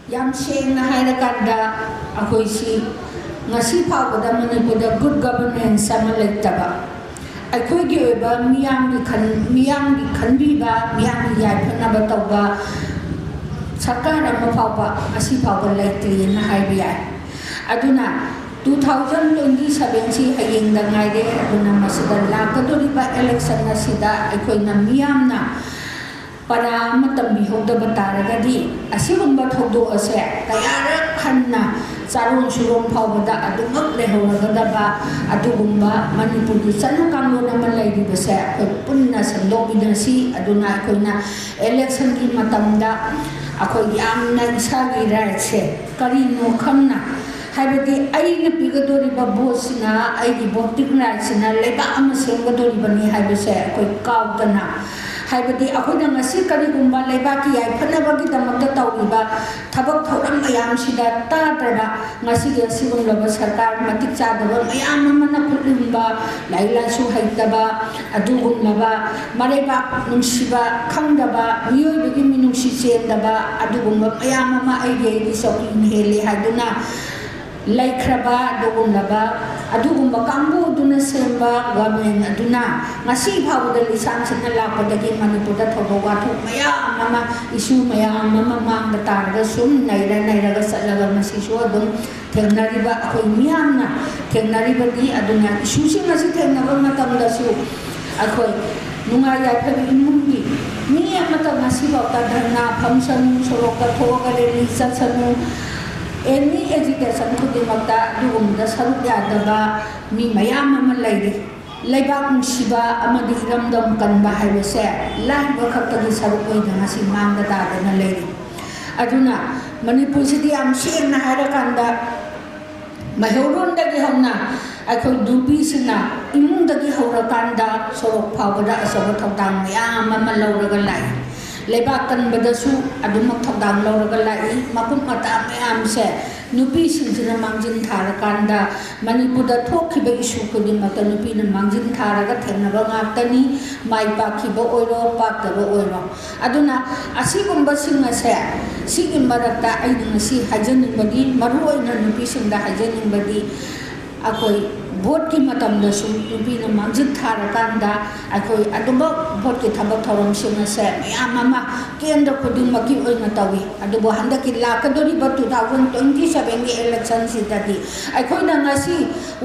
yam seng na hairaganda ako si ngasi pawada Manipurda good governance sama lektaba ako giyoba miyang di kanbiba miyang di yaipanaba tawba sarkara mapawba ngasi pawba lekti na haibiyay aduna 2027 si hayeng da ngaide aduna masada lakadoriba election na sida ako na miyam na para matambihogdaba taragadi asigumba thogdo ase kayara khanna sarong surong phawbada adumak leholagadaba adugumba Manipurgi sana kamlo naman laydiba se akoy punna sandobinasi aduna akoy na election ki matamda akoy yamna isagi rights se karino khamna haibadi aina pigadoriba bosina aigi voting rights na leba ama semgadoribani haibase akoy kaudana haibadi akoy na ngasi karigumba lebaki ay panabagi damakta tawriba thabak thoram mayam sida tatraba ngasi ge sigumlaba sarkar matik chadaba mayam amana khullimba laila su haitaba adugumlaba mareba nungsiba khangdaba miyoibagi minungsi chendaba adugumba mayam ama aige di sokin hele haduna laikraba dugumlaba adugumba kambu duna semba government aduna ngasi phawda lisan sina lapadagi Manipurda thodoga thu maya mama isu maya mama mangda targa sum naira salaga masi so adum thengnariba akoi miyamna thengnariba di aduna isu sing ngasi thengnaba matamda su akoi nungai ya phabi imungi mi amata ngasi bawta dharna phamsan sorokta thoga le lisan sanu any education khudimakta dugumda saruk yadaba mi mayam ama laide laibak siba amadi hiramdam kanba haibase laiba khaktagi saruk oina ngasi mangda dadana laide aduna Manipur sidi am sirna hairakanda mahorondagi hamna akhoi dubi sina imungdagi haurakanda sorok phawbada asaba thawdang mayam ama lauraga lai lebak kan badasu adumak thawdang lauraga lai makum mata mayam se nupi singina mangjin tharakanda Manipurda thokhiba isu khudimata nupi na mangjin tharaga thenaba ngaktani mai pakhiba oiro paktaba oiro aduna asigumba singa se sigi marakta aiding si hajaningbadi maru oina nupi singda hajaningbadi akoi vote ki matam da su nupi na mangjin tharakanda akoi aduba vote ki thabak thorom singa se mayam ama kendra khudimaki oina tawi adubo handaki lakadori ba 2027 gi election sidadi akoi na ngasi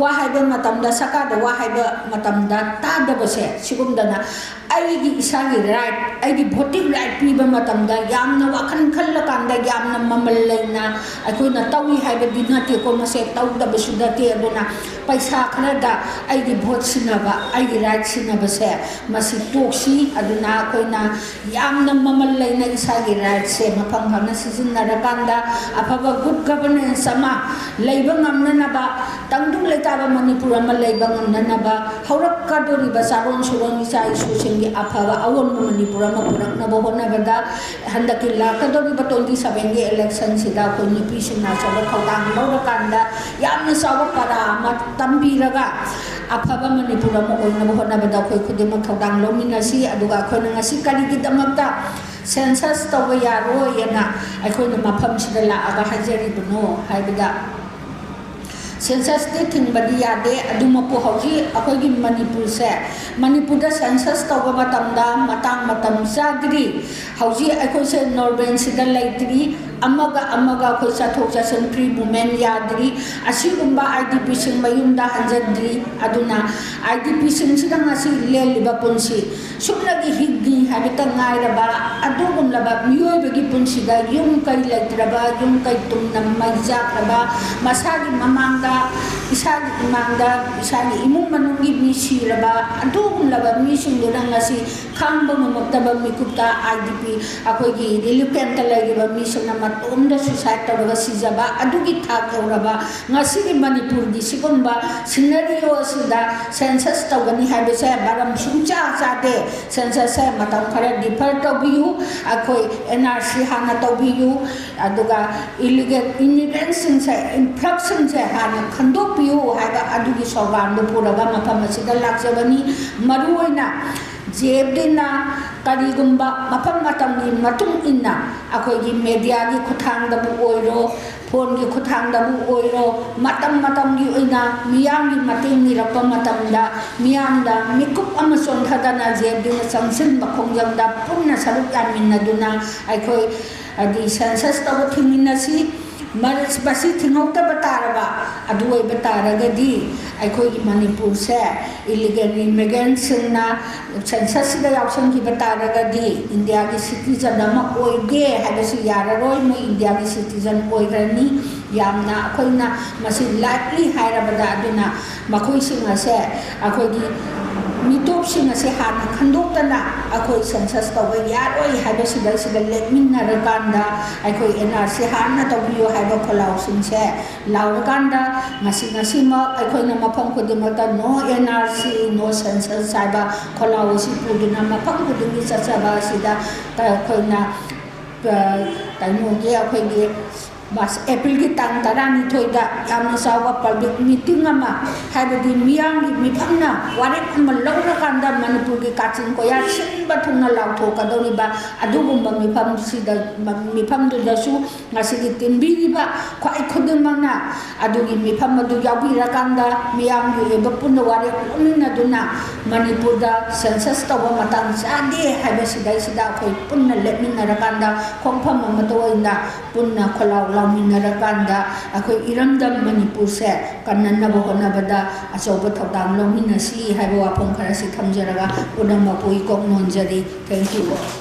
wahaiba matamda sakada wahaiba matamda tadaba se sigumdana aigi isagi right aigi voting right piba matamda yamna wakhan khallakanda yamna mamal leina akoi na tawi haiba dinati ko mase tawdaba sudati aduna paisa khanada aigi vote sinaba aigi right sinaba se masi toksi aduna akoi na yamna mamal leina isagi right se mafam hamna sizinnarakanda afaba good governance sama leiba ngamnanaba tangdung letaba Manipur ama leiba ngamnanaba haurakadoriba saron suron isa isu singi afaba awon Manipur ama puraknaba honabada handaki lakadoriba 27 gi election sida ko nupi sina saba thawdang laurakanda yamna sawa para ama tambiraga afaba Manipur ama oinaba honabada khoi khudima thawdang lominasi aduga khoi ngasi karigidamakta census tawba yaro yana akhoi mafam sida laaga hajaribuno haibada census de thingbadi yade aduma po hauji akogi Manipur se Manipurda census tawba matamda matam sagri hauji akoi se northern sida laitri amaga khoi chathok chasan free movement yadri asigumba IDP sing mayumda hanjadri aduna IDP sing sida ngasi leliba punsi sumlagi higgi habita ngairaba adugumlaba miyoibagi punsiga yung kai laitraba yung kai tumnam maijak masagi mamangda isagi imangda isagi imung manungi misiraba adugumlaba misingdura ngasi khangba mamakdaba mikupta IDP akoigi relief camp talagiba misingna matumda suicide tawraga sijaba adugi thak yauraba ngasi Manipur gi sigumba scenario asida census tawgani haibase baram sumcha chade census se matam khara defer tawbiyu akoi NRC hana tawbiyu aduga illegal immigrants se infraction se hana khandokpiyu haiba adugi sorban do puraga mafam asida lakjabani maruoina JFDna karigumba mafam matamgi matung inna akoigi media gi khuthang da bu oiro phone gi khuthang da bu oiro matam gi oina miyam gi mating ni rakpa matam da miyam da mikup amason thadana JFDna sangsin makhongjam da punna saruk yamin duna aikoi adi census tabu thiminasi maris basi thingokta bataraba aduoi bataragadi aikoi Manipur se illegal immigrants na census da yausang ki bataragadi India gi citizen ama oige habasi yararoi mo India gi citizen oirani yamna akoina masi likely hairabada aduna makoi singa se akoi gi mitop singa se hana khandokta akoi census tawa yaroi habasi da sida letminna rakanda aikoi NRC hana tabiyo haiba kholau sinse laurakanda ngasi ma aikoi na mafam khudimata no NRC no census saiba kholau si puduna mafam khudimi sasaba sida aikoi na taimo ge akoi ge Mas April ki tang tarani thoida yamna sawa public meeting ama habadi miyang gi miphamna warik amal lawra kanda Manipur gi kachin ko ya sinba thungna lawtho ka doni ba adugumba mifam sida mifam du dasu ngasi gi tinbi ba khwai khudumana adugi mifam adu yabi rakanda miyang gi ba punna warik unna duna Manipur da census tawa matang sade habasida sida khoi punna letminna rakanda khongpham amatoina punna kholaw minnarakanda akoi iramdam Manipur se kannanaba honabada asoba thawdang lomina si haiba wapong khara si thamjaraga udam mapui kok nonjari. Thank you.